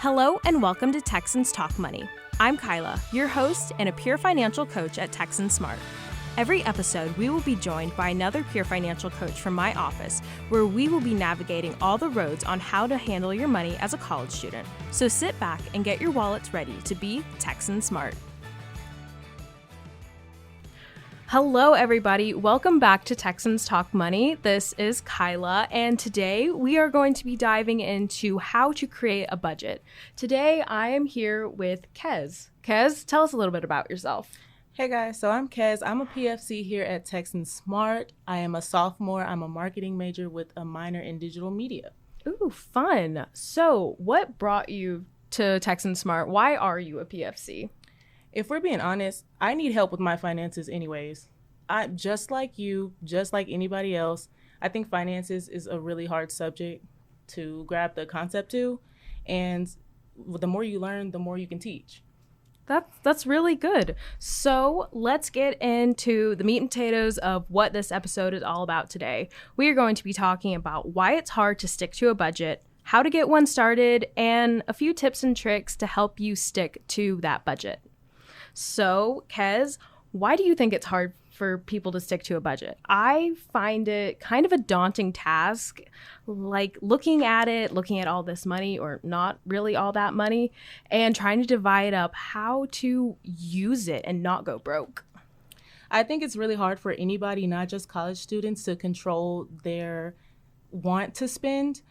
Hello and welcome to Texans Talk Money. I'm Kyla, your host and a peer financial coach at Texan Smart. Every episode, we will be joined by another peer financial coach from my office, where we will be navigating all the roads on how to handle your money as a college student. So sit back and get your wallets ready to be Texan Smart. Hello, everybody. Welcome back to Texans Talk Money. This is Kyla, and today we are going to be diving into how to create a budget. Today, I am here with Kez. Kez, tell us a little bit about yourself. Hey guys, so I'm Kez. I'm a PFC here at Texan Smart. I am a sophomore. I'm a marketing major with a minor in digital media. Ooh, fun. So what brought you to Texan Smart? Why are you a PFC? If we're being honest, I need help with my finances anyways. Just like you, just like anybody else, I think finances is a really hard subject to grab the concept to. And the more you learn, the more you can teach. That's really good. So let's get into the meat and potatoes of what this episode is all about today. We are going to be talking about why it's hard to stick to a budget, how to get one started, and a few tips and tricks to help you stick to that budget. So, Kez, why do you think it's hard for people to stick to a budget? I find it kind of a daunting task, like looking at all this money, or not really all that money, and trying to divide up how to use it and not go broke. I think it's really hard for anybody, not just college students, to control their want to spend.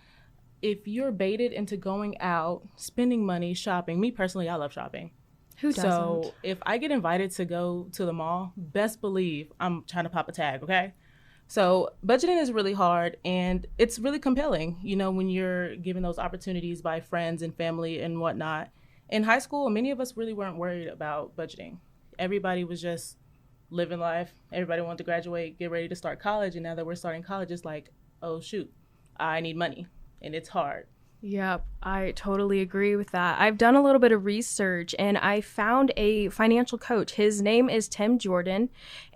If you're baited into going out, spending money, shopping, me personally, I love shopping. Who doesn't? So if I get invited to go to the mall, best believe I'm trying to pop a tag, okay? So budgeting is really hard, and it's really compelling, when you're given those opportunities by friends and family and whatnot. In high school, many of us really weren't worried about budgeting. Everybody was just living life. Everybody wanted to graduate, get ready to start college, and now that we're starting college, it's like, oh, shoot, I need money, and it's hard. Yep, I totally agree with that. I've done a little bit of research and I found a financial coach. His name is Tim Jordan,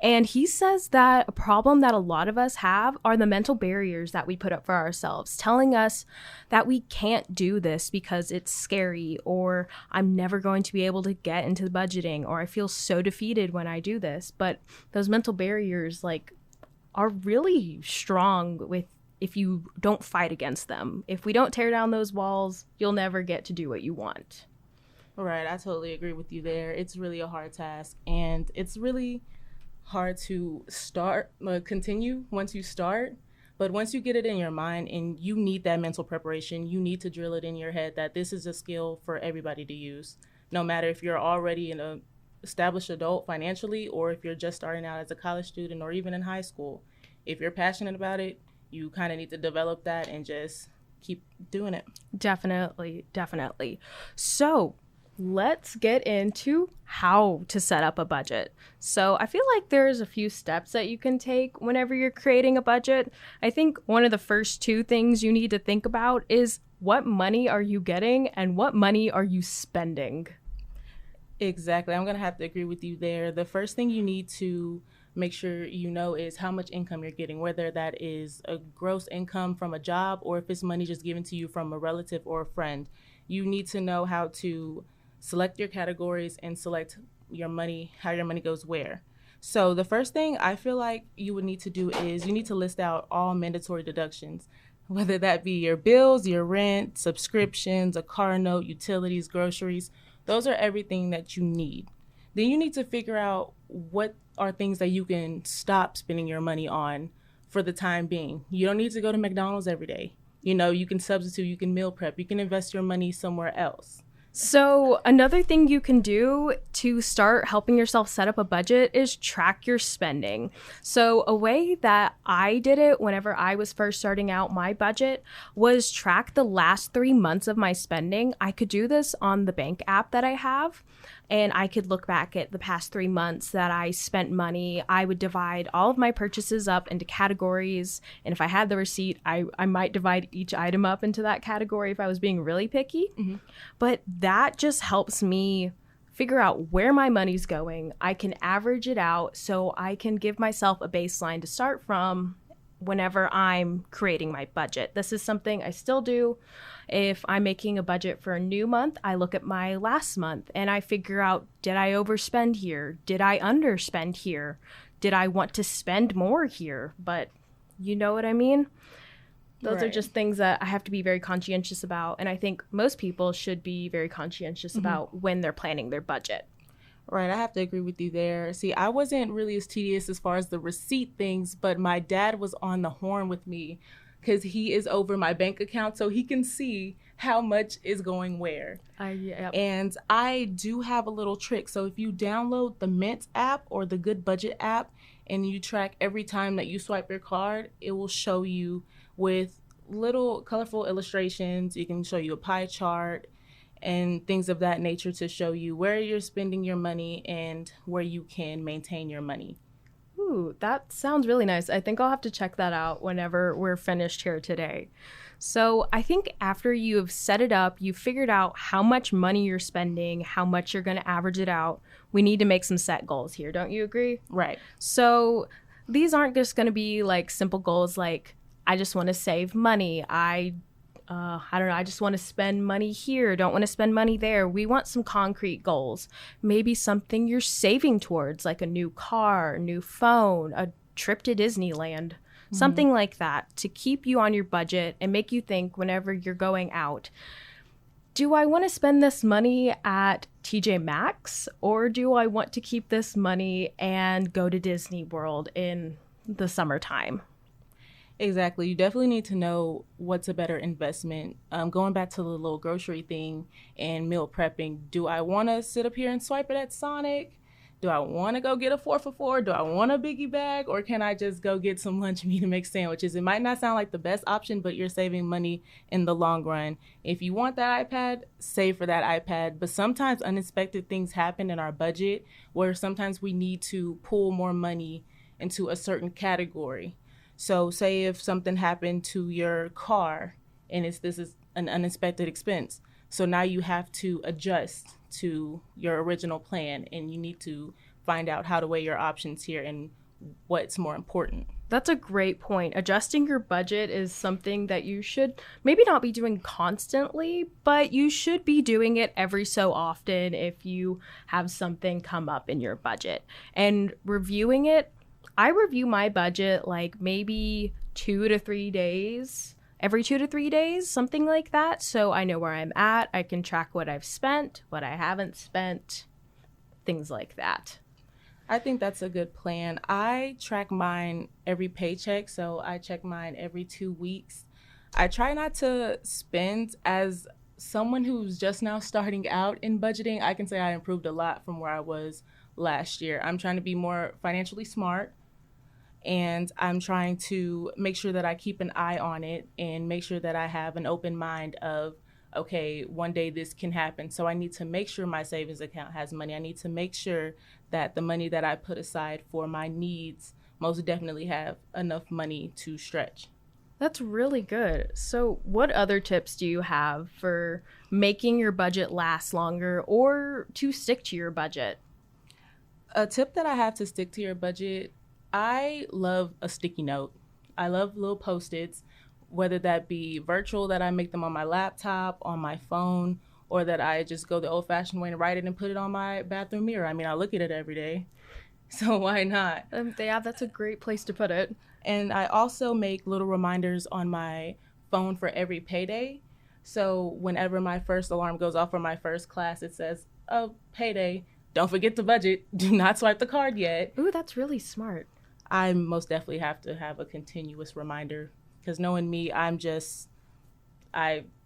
and he says that a problem that a lot of us have are the mental barriers that we put up for ourselves, telling us that we can't do this because it's scary, or I'm never going to be able to get into budgeting, or I feel so defeated when I do this. But those mental barriers are really strong if you don't fight against them. If we don't tear down those walls, you'll never get to do what you want. Right, I totally agree with you there. It's really a hard task, and it's really hard to continue once you start. But once you get it in your mind, and you need that mental preparation, you need to drill it in your head that this is a skill for everybody to use. No matter if you're already an established adult financially, or if you're just starting out as a college student, or even in high school. If you're passionate about it, you kind of need to develop that and just keep doing it. Definitely. So let's get into how to set up a budget. So I feel like there's a few steps that you can take whenever you're creating a budget. I think one of the first two things you need to think about is what money are you getting and what money are you spending? Exactly. I'm going to have to agree with you there. The first thing you need to make sure is how much income you're getting, whether that is a gross income from a job or if it's money just given to you from a relative or a friend. You need to know how to select your categories and select your money, how your money goes where. So the first thing I feel like you would need to do is you need to list out all mandatory deductions, whether that be your bills, your rent, subscriptions, a car note, utilities, groceries. Those are everything that you need. Then you need to figure out what are things that you can stop spending your money on for the time being. You don't need to go to McDonald's every day. You can substitute, you can meal prep, you can invest your money somewhere else. So another thing you can do to start helping yourself set up a budget is track your spending. So a way that I did it whenever I was first starting out my budget was track the last 3 months of my spending. I could do this on the bank app that I have, and I could look back at the past 3 months that I spent money. I would divide all of my purchases up into categories, and if I had the receipt, I might divide each item up into that category if I was being really picky. Mm-hmm. But that just helps me figure out where my money's going. I can average it out so I can give myself a baseline to start from whenever I'm creating my budget. This is something I still do. If I'm making a budget for a new month, I look at my last month and I figure out, did I overspend here? Did I underspend here? Did I want to spend more here? But you know what I mean? Those are just things that I have to be very conscientious about. And I think most people should be very conscientious about when they're planning their budget. Right, I have to agree with you there. See, I wasn't really as tedious as far as the receipt things, but my dad was on the horn with me because he is over my bank account, so he can see how much is going where. Yep. And I do have a little trick. So if you download the Mint app or the Good Budget app and you track every time that you swipe your card, it will show you with little colorful illustrations. It can show you a pie chart and things of that nature to show you where you're spending your money and where you can maintain your money. Ooh, that sounds really nice. I think I'll have to check that out whenever we're finished here today. So I think after you've set it up, you've figured out how much money you're spending, how much you're going to average it out, we need to make some set goals here. Don't you agree? Right. So these aren't just going to be like simple goals like, I just want to save money. I don't know, I just want to spend money here, don't want to spend money there. We want some concrete goals. Maybe something you're saving towards, like a new car, a new phone, a trip to Disneyland, something like that to keep you on your budget and make you think whenever you're going out, do I want to spend this money at TJ Maxx or do I want to keep this money and go to Disney World in the summertime? Exactly. You definitely need to know what's a better investment. Going back to the little grocery thing and meal prepping, do I want to sit up here and swipe it at Sonic? Do I want to go get a 4 for $4? Do I want a biggie bag? Or can I just go get some lunch meat and make sandwiches? It might not sound like the best option, but you're saving money in the long run. If you want that iPad, save for that iPad. But sometimes unexpected things happen in our budget where sometimes we need to pull more money into a certain category. So say if something happened to your car and this is an unexpected expense. So now you have to adjust to your original plan and you need to find out how to weigh your options here and what's more important. That's a great point. Adjusting your budget is something that you should maybe not be doing constantly, but you should be doing it every so often if you have something come up in your budget. And reviewing it, I review my budget like maybe 2 to 3 days, every 2 to 3 days, something like that. So I know where I'm at. I can track what I've spent, what I haven't spent, things like that. I think that's a good plan. I track mine every paycheck, so I check mine every 2 weeks. I try not to spend. As someone who's just now starting out in budgeting, I can say I improved a lot from where I was last year. I'm trying to be more financially smart. And I'm trying to make sure that I keep an eye on it and make sure that I have an open mind of, okay, one day this can happen. So I need to make sure my savings account has money. I need to make sure that the money that I put aside for my needs most definitely have enough money to stretch. That's really good. So what other tips do you have for making your budget last longer or to stick to your budget? A tip that I have to stick to your budget, I love a sticky note. I love little Post-its, whether that be virtual, that I make them on my laptop, on my phone, or that I just go the old-fashioned way and write it and put it on my bathroom mirror. I mean, I look at it every day, so why not? Yeah, that's a great place to put it. And I also make little reminders on my phone for every payday. So whenever my first alarm goes off for my first class, it says, oh, payday. Don't forget to budget. Do not swipe the card yet. Ooh, that's really smart. I most definitely have to have a continuous reminder because knowing me, I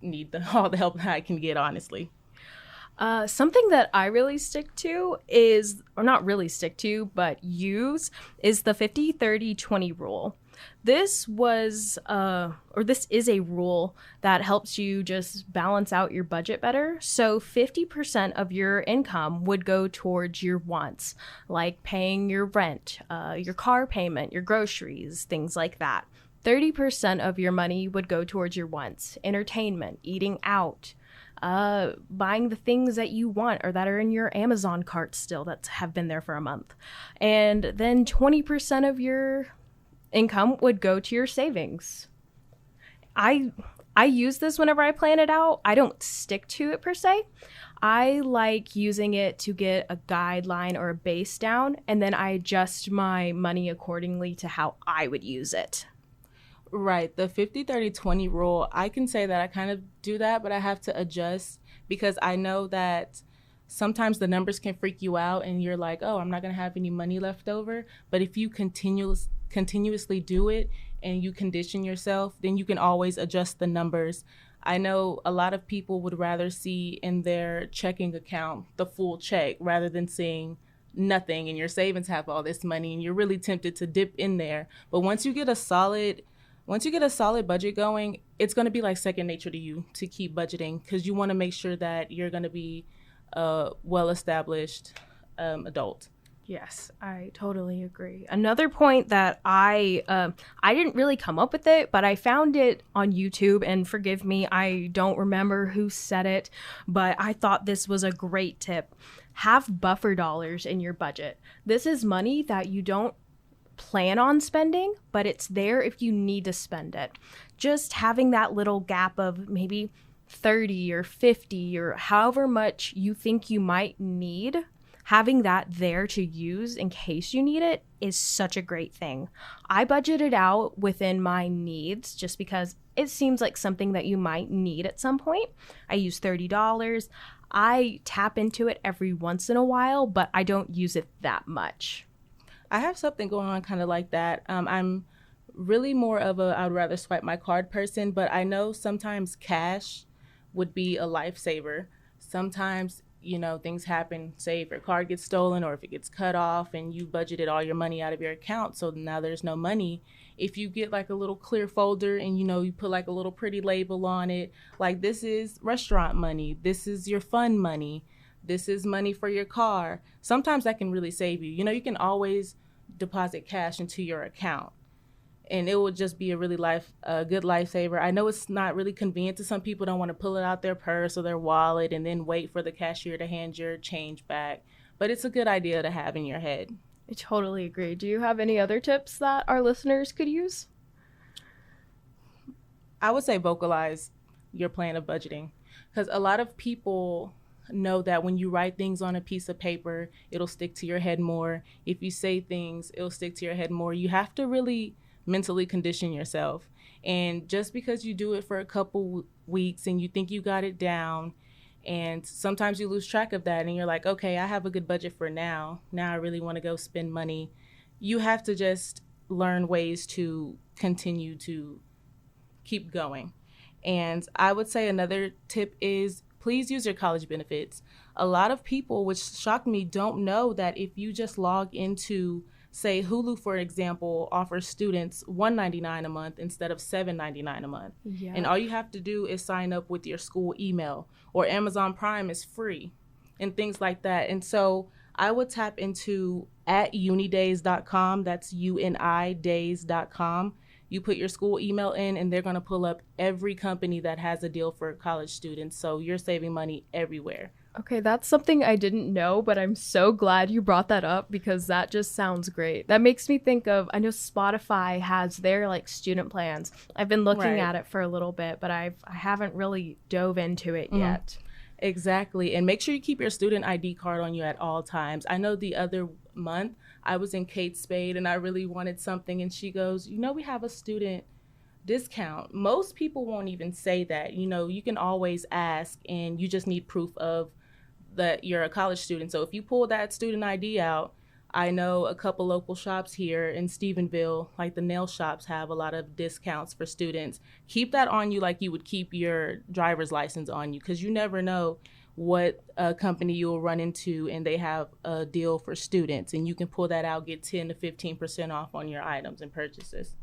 need all the help that I can get, honestly. Something that I really stick to is, or not really stick to, but use is the 50-30-20 rule. This is a rule that helps you just balance out your budget better. So 50% of your income would go towards your wants, like paying your rent, your car payment, your groceries, things like that. 30% of your money would go towards your wants, entertainment, eating out, buying the things that you want or that are in your Amazon cart still that have been there for a month. And then 20% of your income would go to your savings. I use this whenever I plan it out. I don't stick to it per se. I like using it to get a guideline or a base down, and then I adjust my money accordingly to how I would use it. Right. The 50-30-20 rule, I can say that I kind of do that, but I have to adjust because I know that sometimes the numbers can freak you out and you're like, oh, I'm not going to have any money left over. But if you continuously do it and you condition yourself, then you can always adjust the numbers. I know a lot of people would rather see in their checking account the full check rather than seeing nothing and your savings have all this money and you're really tempted to dip in there. But once you get a solid budget going, it's going to be like second nature to you to keep budgeting because you want to make sure that you're going to be a well-established adult. Yes, I totally agree. Another point that I didn't really come up with it, but I found it on YouTube, and forgive me, I don't remember who said it, but I thought this was a great tip. Have buffer dollars in your budget. This is money that you don't plan on spending, but it's there if you need to spend it. Just having that little gap of maybe 30 or 50 or however much you think you might need, having that there to use in case you need it is such a great thing. I budgeted out within my needs just because it seems like something that you might need at some point. I use $30. I tap into it every once in a while, but I don't use it that much. I have something going on kind of like that. I'm really more of I would rather swipe my card person, but I know sometimes cash would be a lifesaver. Sometimes, things happen, say if your card gets stolen or if it gets cut off and you budgeted all your money out of your account, so now there's no money. If you get like a little clear folder and, you put like a little pretty label on it, like this is restaurant money, this is your fun money, this is money for your car. Sometimes that can really save you. You can always deposit cash into your account and it will just be a good lifesaver. I know it's not really convenient to some people, don't want to pull it out their purse or their wallet and then wait for the cashier to hand your change back, but it's a good idea to have in your head. I totally agree. Do you have any other tips that our listeners could use? I would say vocalize your plan of budgeting because a lot of people know that when you write things on a piece of paper, it'll stick to your head more. If you say things, it'll stick to your head more. You have to really mentally condition yourself. And just because you do it for a couple weeks and you think you got it down, and sometimes you lose track of that and you're like, okay, I have a good budget for now. Now I really want to go spend money. You have to just learn ways to continue to keep going. And I would say another tip is please use your college benefits. A lot of people, which shocked me, don't know that if you just log into, say, Hulu, for example, offers students $1.99 a month instead of $7.99 a month. Yeah. And all you have to do is sign up with your school email, or Amazon Prime is free and things like that. And so I would tap into @unidays.com. That's unidays.com. You put your school email in and they're going to pull up every company that has a deal for college students. So you're saving money everywhere. Okay, that's something I didn't know, but I'm so glad you brought that up because that just sounds great. That makes me think of, I know Spotify has their student plans. I've been looking at it for a little bit, but I haven't really dove into it yet. Exactly. And make sure you keep your student ID card on you at all times. I know the other month I was in Kate Spade and I really wanted something and she goes, we have a student discount. Most people won't even say that. You can always ask and you just need proof of that you're a college student. So if you pull that student ID out, I know a couple local shops here in Stephenville, like the nail shops, have a lot of discounts for students. Keep that on you like you would keep your driver's license on you, because you never know what company you'll run into and they have a deal for students, and you can pull that out, get 10 to 15% off on your items and purchases.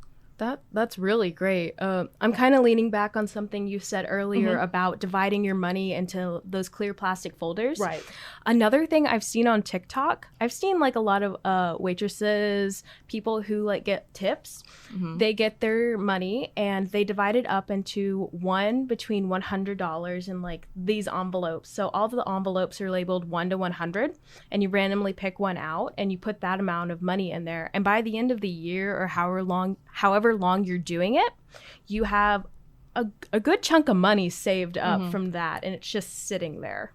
That's really great. I'm kind of leaning back on something you said earlier about dividing your money into those clear plastic folders. Right. Another thing I've seen on TikTok, I've seen like a lot of waitresses, people who like get tips. They get their money and they divide it up into one between $100 and like these envelopes. So all of the envelopes are labeled 1 to 100, and you randomly pick one out and you put that amount of money in there. And by the end of the year or however long you're doing it, you have a good chunk of money saved up from that, and it's just sitting there.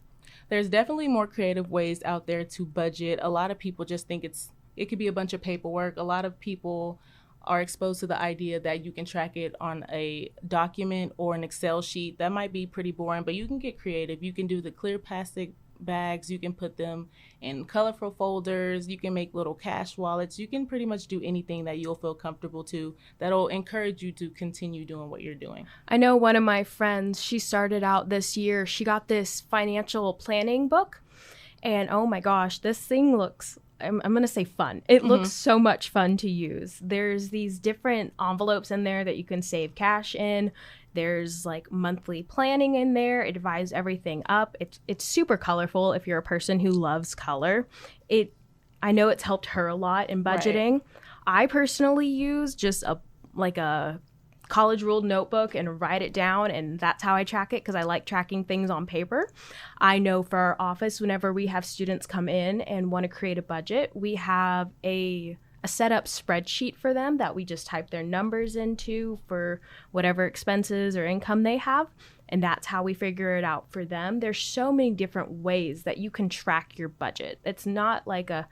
There's definitely more creative ways out there to budget. A lot of people just think it could be a bunch of paperwork. A lot of people are exposed to the idea that you can track it on a document or an Excel sheet. That might be pretty boring, but you can get creative. You can do the clear plastic bags, you can put them in colorful folders, you can make little cash wallets. You can pretty much do anything that you'll feel comfortable to that'll encourage you to continue doing what you're doing. I know one of my friends, she started out this year, she got this financial planning book, and oh my gosh, this thing looks, I'm going to say fun. It looks so much fun to use. There's these different envelopes in there that you can save cash in. There's like monthly planning in there. It divides everything up. It's super colorful if you're a person who loves color. I know it's helped her a lot in budgeting. Right. I personally use just a college ruled notebook and write it down, and that's how I track it because I like tracking things on paper. I know for our office, whenever we have students come in and want to create a budget, we have a set up spreadsheet for them that we just type their numbers into for whatever expenses or income they have, and that's how we figure it out for them. There's so many different ways that you can track your budget. It's not like a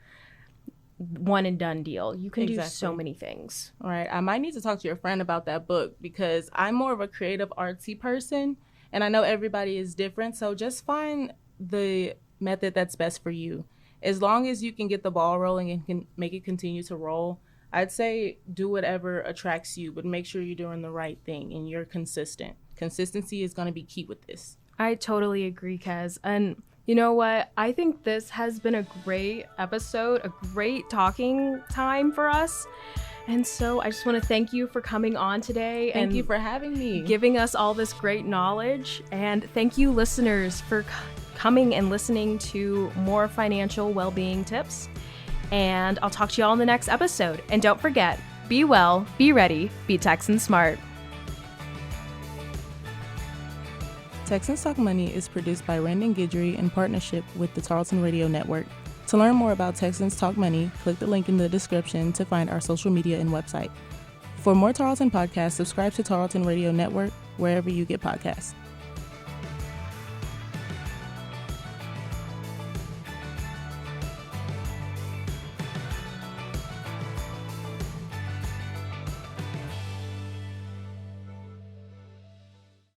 one and done deal. You can do so many things. All right. I might need to talk to your friend about that book because I'm more of a creative artsy person, and I know everybody is different. So just find the method that's best for you. As long as you can get the ball rolling and can make it continue to roll, I'd say do whatever attracts you, but make sure you're doing the right thing and you're consistent. Consistency is going to be key with this. I totally agree, Kez. And you know what? I think this has been a great episode, a great talking time for us. And so I just want to thank you for coming on today. Thank you for having me. Giving us all this great knowledge. And thank you, listeners, for coming and listening to more financial well-being tips. And I'll talk to you all in the next episode. And don't forget, be well, be ready, be Texan Smart. Texans Talk Money is produced by Randon Guidry in partnership with the Tarleton Radio Network. To learn more about Texans Talk Money, click the link in the description to find our social media and website. For more Tarleton podcasts, subscribe to Tarleton Radio Network wherever you get podcasts.